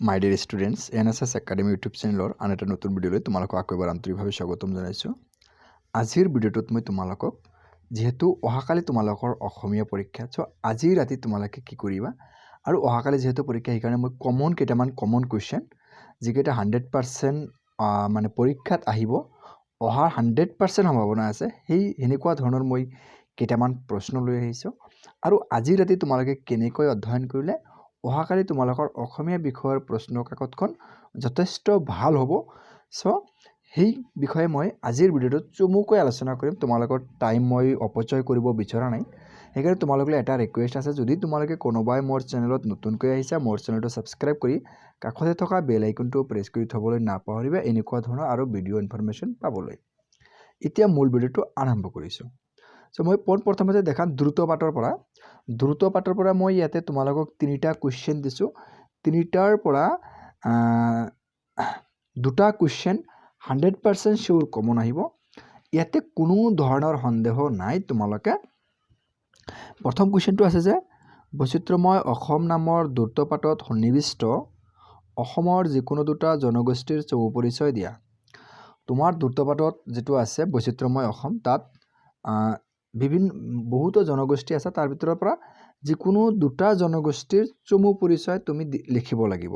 মাই dear students NSS academy YouTube চেনেলৰ আন এটা নতুন ভিডিঅ'লৈ তোমালোকক আকৌ এবাৰ আন্তৰিকভাৱে স্বাগতম জনাইছোঁ। আজিৰ ভিডিঅ'টোত মই তোমালোকক যিহেতু অহাকালি তোমালোকৰ অসমীয়া পৰীক্ষা, চ' আজি ৰাতি তোমালোকে কি কৰিবা আৰু অহাকালি যিহেতু পৰীক্ষা সেইকাৰণে মই কেইটামান কমন কুৱেশ্যন যিকেইটা 100% মানে পৰীক্ষাত আহিব, অহাৰ 100% সম্ভাৱনা আছে, সেই সেনেকুৱা ধৰণৰ মই কেইটামান প্ৰশ্ন লৈ আহিছোঁ। আৰু আজি ৰাতি তোমালোকে কেনেকৈ অধ্যয়ন কৰিলে অহাকালি তোমালোকৰ অসমীয়া বিষয়ৰ প্ৰশ্ন কাকতখন যথেষ্ট ভাল হ'ব। চ' সেই বিষয়ে মই আজিৰ ভিডিঅ'টোত চমুকৈ আলোচনা কৰিম। তোমালোকৰ টাইম মই অপচয় কৰিব বিচৰা নাই, সেইকাৰণে তোমালোকলৈ এটা ৰিকুৱেষ্ট আছে, যদি তোমালোকে কোনোবাই মোৰ চেনেলত নতুনকৈ আহিছা, মোৰ চেনেলটো ছাবস্ক্ৰাইব কৰি কাষতে থকা বেল আইকনটো প্ৰেছ কৰি থ'বলৈ নাপাহৰিবা এনেকুৱা ধৰণৰ আৰু ভিডিঅ' ইনফৰমেশ্যন পাবলৈ। এতিয়া মূল ভিডিঅ'টো আৰম্ভ কৰিছোঁ। চ' মই প্ৰথমতে দেখাম দ্ৰুত পাঠৰ পৰা মই ইয়াতে তোমালোকক 3টা কুৱেশ্যন দিছোঁ। 3টাৰ পৰা 2টা কুৱেশ্যন 100% চিয়'ৰ কমন আহিব। ইয়াতে কোনো ধৰণৰ সন্দেহ নাই। তোমালোকে প্ৰথম কুৱেশ্যনটো আছে যে বৈচিত্ৰ্যময় অসম নামৰ দ্ৰুত পাঠত সন্নিৱিষ্ট অসমৰ যিকোনো দুটা জনগোষ্ঠীৰ চমু পৰিচয় দিয়া। তোমাৰ দ্ৰুত পাঠত যিটো আছে বৈচিত্ৰ্যময় অসম, তাত বহুতো জনগোষ্ঠী আছে, তাৰ ভিতৰৰ পৰা যিকোনো দুটা জনগোষ্ঠীৰ চমু পৰিচয় তুমি লিখিব লাগিব।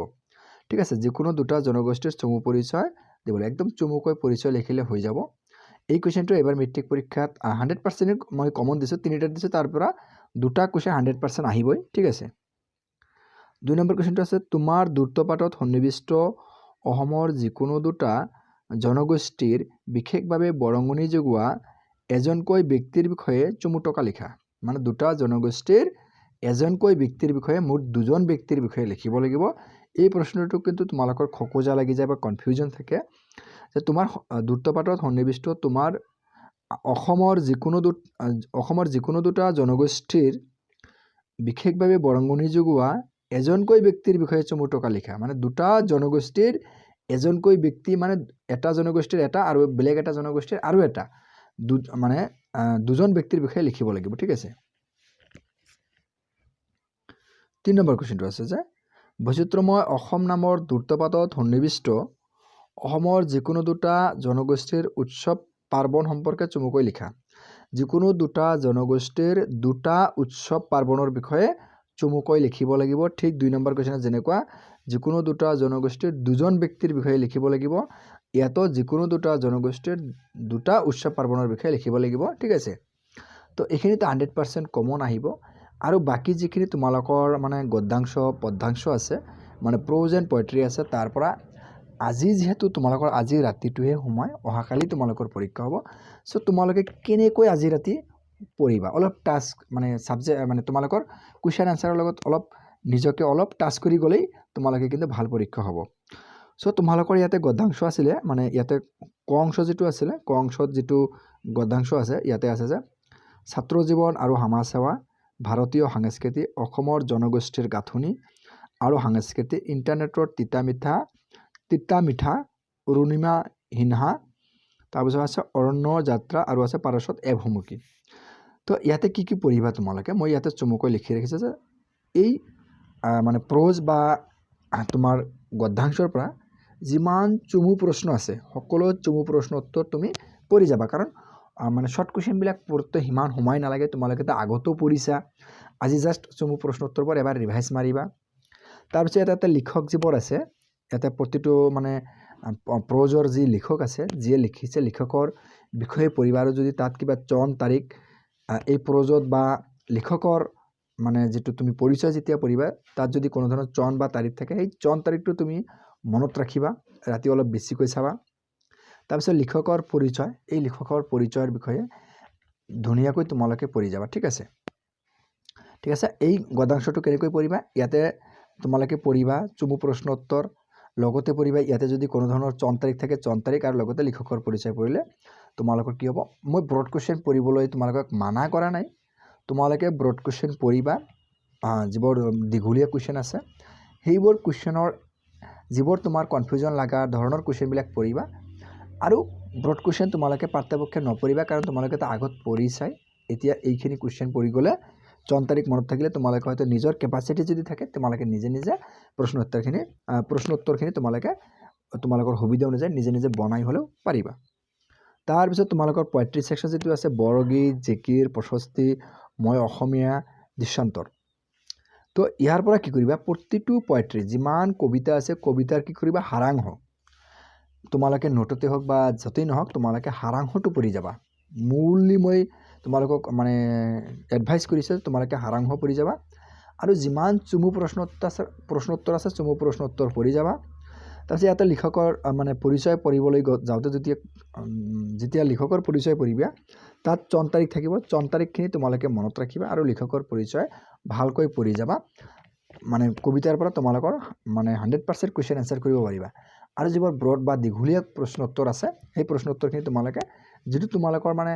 ঠিক আছে, যিকোনো দুটা জনগোষ্ঠীৰ চমু পৰিচয় দিব লাগিব, একদম চমুকৈ পৰিচয় লিখিলে হৈ যাব। এই কুৱেশ্যনটো এবাৰ মেট্ৰিক পৰীক্ষাত 100% মই কমন দিছোঁ, 3টা দিছোঁ, তাৰ পৰা 2টা কুৱেশ্যন 100% আহিবই। ঠিক আছে, 2 নম্বৰ কুৱেশ্যনটো আছে তোমাৰ দ্ৰুত পাঠত সন্নিৱিষ্ট অসমৰ যিকোনো দুটা জনগোষ্ঠীৰ বিশেষভাৱে বৰঙণি যোগোৱা এজনকৈ ব্যক্তিৰ বিষয়ে চমু টকা লিখা। মানে দুটা জনগোষ্ঠীৰ এজনকৈ ব্যক্তিৰ বিষয়ে মুঠ 2জন ব্যক্তিৰ বিষয়ে লিখিব লাগিব। এই প্ৰশ্নটো কিন্তু তোমালোকৰ খোকোজা লাগি যায় বা কনফিউজন থাকে যে তোমাৰ দ্ৰুত পাঠত সন্নিৱিষ্ট তোমাৰ অসমৰ যিকোনো দুটা জনগোষ্ঠীৰ বিশেষভাৱে বৰঙণি যোগোৱা এজনকৈ ব্যক্তিৰ বিষয়ে চমু টকা লিখা। মানে দুটা জনগোষ্ঠীৰ এজনকৈ ব্যক্তি, মানে এটা জনগোষ্ঠীৰ এটা আৰু বেলেগ এটা জনগোষ্ঠীৰ আৰু এটা, মানে 2জন ব্যক্তিৰ বিষয়ে লিখিব লাগিব। ঠিক আছে, 3 নম্বৰ কুৱেশ্যনটো আছে যে বৈচিত্ৰ্যময় অসম নামৰ দ্ৰুত পাঠত সন্নিৱিষ্ট অসমৰ যিকোনো দুটা জনগোষ্ঠীৰ উৎসৱ পাৰ্বণ সম্পৰ্কে চমুকৈ লিখা। যিকোনো দুটা জনগোষ্ঠীৰ দুটা উৎসৱ পাৰ্বণৰ বিষয়ে চমুকৈ লিখিব লাগিব। ঠিক 2 নম্বৰ কুৱেশ্যনত যেনেকুৱা যিকোনো দুটা জনগোষ্ঠীৰ 2জন ব্যক্তিৰ বিষয়ে লিখিব লাগিব, ইয়াতো যিকোনো দুটা জনগোষ্ঠীৰ দুটা উৎসৱ পাৰ্বণৰ বিষয়ে লিখিব লাগিব। ঠিক আছে, তো এইখিনিতো 100% কমন আহিব। আৰু বাকী যিখিনি তোমালোকৰ মানে গদ্যাংশ পদ্যাংশ আছে, মানে প্ৰ'জ এণ্ড পয়েট্ৰি আছে, তাৰ পৰা আজি যিহেতু তোমালোকৰ আজি ৰাতিটোহে সময়, অহাকালি তোমালোকৰ পৰীক্ষা হ'ব। চ' তোমালোকে কেনেকৈ আজি ৰাতি পঢ়িবা, অলপ টাস্ক মানে মানে তোমালোকৰ কুৱেশ্যন আনচাৰৰ লগত নিজকে অলপ টাচ কৰি গ'লেই তোমালোকে কিন্তু ভাল পৰীক্ষা হ'ব। চ' তোমালোকৰ ইয়াতে গদ্যাংশ আছিলে, মানে ইয়াতে ক অংশ যিটো আছিলে, ক অংশত যিটো গদ্যাংশ আছে, ইয়াতে আছে যে ছাত্ৰ জীৱন আৰু সমাজ সেৱা, ভাৰতীয় সংস্কৃতি, অসমৰ জনগোষ্ঠীৰ গাঁথনি আৰু সংস্কৃতি, ইণ্টাৰনেটৰ তিতা মিঠা অৰুণিমা সিনহা, তাৰপিছত আছে অৰণ্য যাত্ৰা আৰু আছে পাৰসত এভমুখী। তো ইয়াতে কি পঢ়িবা তোমালোকে, মই ইয়াতে চমুকৈ লিখি ৰাখিছোঁ যে এই মানে প্ৰ'জ বা তোমাৰ গদ্যাংশৰ পৰা যিমান চমু প্ৰশ্ন আছে সকলো চমু প্ৰশ্ন উত্তৰ তুমি পঢ়ি যাবা। কাৰণ মানে শ্বৰ্ট কুৱেশ্যনবিলাক পঢ়োঁতে সিমান সময় নালাগে, তোমালোকেতো আগতেও পঢ়িছা, আজি জাষ্ট চমু প্ৰশ্ন উত্তৰবোৰ এবাৰ ৰিভাইজ মাৰিবা। তাৰপিছত ইয়াতে লিখক যিবোৰ আছে, ইয়াতে প্ৰতিটো মানে প্ৰ'জৰ যি লিখক আছে, যিয়ে লিখিছে লিখকৰ বিষয়ে পঢ়িবা। আৰু যদি তাত কিবা চন তাৰিখ এই প্ৰ'জত বা লিখকৰ মানে যিটো তুমি পৰিচয় যেতিয়া পঢ়িবা, তাত যদি কোনো ধৰণৰ চন বা তাৰিখ থাকে, সেই চন তাৰিখটো তুমি মনত ৰাখিবা, ৰাতি অলপ বেছিকৈ চাবা। তাৰপিছত লিখকৰ পৰিচয়, এই লিখকৰ পৰিচয়ৰ বিষয়ে ধুনীয়াকৈ তোমালোকে পঢ়ি যাবা। ঠিক আছে, এই গদ্যাংশটো কেনেকৈ পঢ়িবা, ইয়াতে তোমালোকে পঢ়িবা চমু প্ৰশ্ন উত্তৰ, লগতে পঢ়িবা ইয়াতে যদি কোনো ধৰণৰ চন তাৰিখ থাকে চন তাৰিখ, আৰু লগতে লিখকৰ পৰিচয় পঢ়িলে তোমালোকৰ কি হ'ব। মই ব্ৰড কুৱেশ্যন পঢ়িবলৈ তোমালোকক মানা কৰা নাই, তোমালোকে ব্ৰড কুৱেশ্যন পঢ়িবা। যিবোৰ দীঘলীয়া কুৱেশ্যন আছে সেইবোৰ কুৱেশ্যনৰ যিবোৰ তোমাৰ কনফিউজন লগা ধৰণৰ কুৱেশ্যনবিলাক পঢ়িবা। আৰু ব্ৰড কুৱেশ্যন তোমালোকে পাৰ্থপক্ষে নপঢ়িবা, কাৰণ তোমালোকে আগত পঢ়ি চাই এতিয়া এইখিনি কুৱেশ্যন পঢ়ি গ'লে চন তাৰিখ মনত থাকিলে তোমালোকে হয়তো নিজৰ কেপাচিটি যদি থাকে তোমালোকে নিজে নিজে প্ৰশ্ন উত্তৰখিনি তোমালোকৰ সুবিধা অনুযায়ী নিজে নিজে বনাই হ'লেও পাৰিবা। তাৰপিছত তোমালোকৰ পয়েট্ৰি ছেকশ্যন যিটো আছে বৰগীত, জিকিৰ, প্ৰশস্তি, মই অসমীয়া, দৃশ্যান্তৰ। তো ইয়াৰ পৰা কি কৰিবা প্ৰতিটো পয়েট্ৰি যিমান কবিতা আছে কবিতাৰ কি কৰিবা সাৰাংশ তোমালোকে নোটতে হওক বা য'তেই নহওক তোমালোকে সাৰাংশটো পঢ়ি যাবা। মূললি মই তোমালোকক মানে এডভাইচ কৰিছে তোমালোকে সাৰাংশ পঢ়ি যাবা আৰু যিমান চমু প্ৰশ্ন উত্তৰ আছে চমু প্ৰশ্ন উত্তৰ পঢ়ি যাবা। তাৰপিছত ইয়াতে লিখকৰ মানে পৰিচয় পঢ়িবলৈ যাওঁতে যেতিয়া লিখকৰ পৰিচয় পঢ়িবা তাত চন তাৰিখ থাকিব, চন তাৰিখখিনি তোমালোকে মনত ৰাখিবা আৰু লিখকৰ পৰিচয় ভালকৈ পঢ়ি যাবা। মানে কবিতাৰ পৰা তোমালোকৰ মানে 100% কুৱেশ্যন এনচাৰ কৰিব পাৰিবা। আৰু যিবোৰ ব্ৰড বা দীঘলীয়া প্ৰশ্ন উত্তৰ আছে সেই প্ৰশ্ন উত্তৰখিনি তোমালোকে যিটো তোমালোকৰ মানে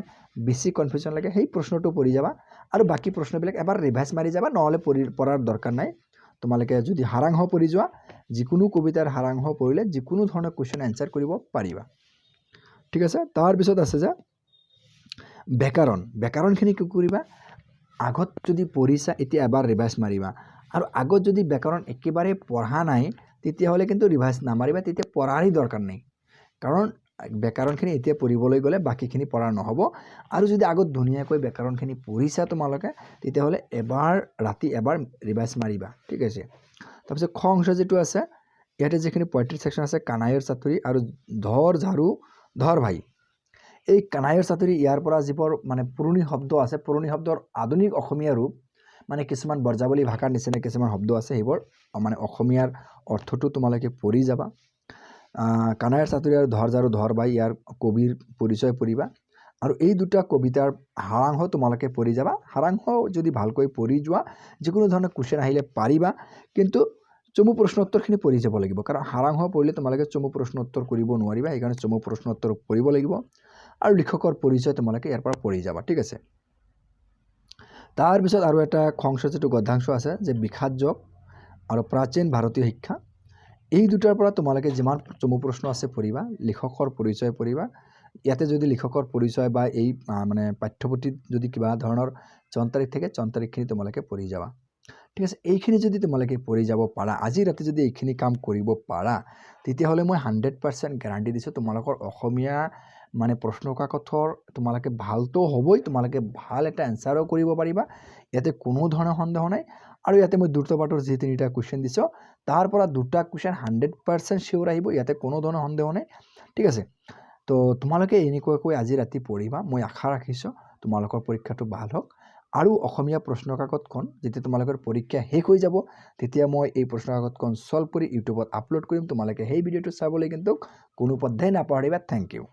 বেছি কনফিউজন লাগে সেই প্ৰশ্নটো পঢ়ি যাবা আৰু বাকী প্ৰশ্নবিলাক এবাৰ ৰিভাইজ মাৰি যাবা, নহ'লে পঢ়াৰ দৰকাৰ নাই। তোমালোকে যদি সাৰাংশ পঢ়ি যোৱা যিকোনো কবিতাৰ সাৰাংশ পঢ়িলে যিকোনো ধৰণৰ কুৱেশ্যন এনচাৰ কৰিব পাৰিবা। ঠিক আছে। তাৰপিছত আছে যে ব্যাকৰণখিনি কি কৰিবা আগত যদি পঢ়িছা এতিয়া এবাৰ ৰিভাইজ মাৰিবা আৰু আগত যদি ব্যাকৰণ একেবাৰে পঢ়া নাই তেতিয়াহ'লে কিন্তু ৰিভাইজ নামাৰিবা, তেতিয়া পঢ়াৰই দৰকাৰ নাই। কাৰণ ব্যাকৰণখিনি এতিয়া পঢ়িবলৈ গ'লে বাকীখিনি পঢ়া নহ'ব। আৰু যদি আগত ধুনীয়াকৈ ব্যাকৰণখিনি পঢ়িছা তোমালোকে তেতিয়াহ'লে ৰাতি এবাৰ ৰিভাইজ মাৰিবা। ঠিক আছে। তাৰপিছত খ অংশ যিটো আছে ইয়াতে যিখিনি পয়েট্ৰি ছেকশ্যন আছে কানাইৰ চাতুৰি আৰু ধৰ ঝাৰু ধৰ ভাই। এই কানাইৰ চাতুৰি ইয়াৰ পৰা যিবোৰ মানে পুৰণি শব্দ আছে পুৰণি শব্দৰ আধুনিক অসমীয়া ৰূপ মানে কিছুমান বৰ্জাৱলী ভাষাৰ নিচিনা কিছুমান শব্দ আছে সেইবোৰ মানে অসমীয়াৰ অৰ্থটো তোমালোকে পঢ়ি যাবা। কানাইৰ চাতুৰি আৰু ধৰ ঝাৰু ধৰ ভাই ইয়াৰ কবিৰ পৰিচয় পঢ়িবা আৰু এই দুটা কবিতাৰ সাৰাংশ তোমালোকে পঢ়ি যাবা। সাৰাংশ যদি ভালকৈ পঢ়ি যোৱা যিকোনো ধৰণৰ কুৱেশ্যন আহিলে পাৰিবা, কিন্তু চমু প্ৰশ্ন উত্তৰখিনি পঢ়ি যাব লাগিব। কাৰণ সাৰাংশ পঢ়িলে তোমালোকে চমু প্ৰশ্ন উত্তৰ কৰিব নোৱাৰিবা, সেইকাৰণে চমু প্ৰশ্ন উত্তৰ পঢ়িব লাগিব আৰু লিখকৰ পৰিচয় তোমালোকে ইয়াৰ পৰা পঢ়ি যাবা। ঠিক আছে। তাৰপিছত আৰু এটা খংশ যিটো গদ্যাংশ আছে যে বিষাদ যোগ আৰু প্ৰাচীন ভাৰতীয় শিক্ষা। এই দুটাৰ পৰা তোমালোকে যিমান চমু প্ৰশ্ন আছে পঢ়িবা, লিখকৰ পৰিচয় পঢ়িবা। ইয়াতে যদি লিখকৰ পৰিচয় বা এই মানে পাঠ্যপুথিত যদি কিবা ধৰণৰ চন তাৰিখ থাকে চন তাৰিখখিনি তোমালোকে পঢ়ি যাবা। ঠিক আছে। এইখিনি যদি তোমালোকে পঢ়ি যাব পাৰা, আজি ৰাতি যদি এইখিনি কাম কৰিব পাৰা তেতিয়াহ'লে মই 100% গেৰাণ্টি দিছোঁ তোমালোকৰ অসমীয়া মানে প্ৰশ্ন কাকতৰ তোমালোকে ভালতো হ'বই, তোমালোকে ভাল এটা এনচাৰো কৰিব পাৰিবা, ইয়াতে কোনো ধৰণৰ সন্দেহ নাই। আৰু ইয়াতে মই দ্ৰুত পাঠৰ যি 3টা কুৱেশ্যন দিছোঁ তাৰ পৰা 2টা কুৱেশ্যন 100% চিয়'ৰ আহিব, ইয়াতে কোনো ধৰণৰ সন্দেহ নাই। ঠিক আছে। তো তোমালোকে এনেকুৱাকৈ আজি ৰাতি পঢ়িবা। মই আশা ৰাখিছোঁ তোমালোকৰ পৰীক্ষাটো ভাল হওক আৰু অসমীয়া প্ৰশ্ন কাকতখন যেতিয়া তোমালোকৰ পৰীক্ষা শেষ হৈ যাব তেতিয়া মই এই প্ৰশ্ন কাকতখন ছল্ভ কৰি ইউটিউবত আপলোড কৰিম। তোমালোকে সেই ভিডিঅ'টো চাবলৈ কিন্তু কোনোপধ্যেই নাপাহৰিবা। Thank U.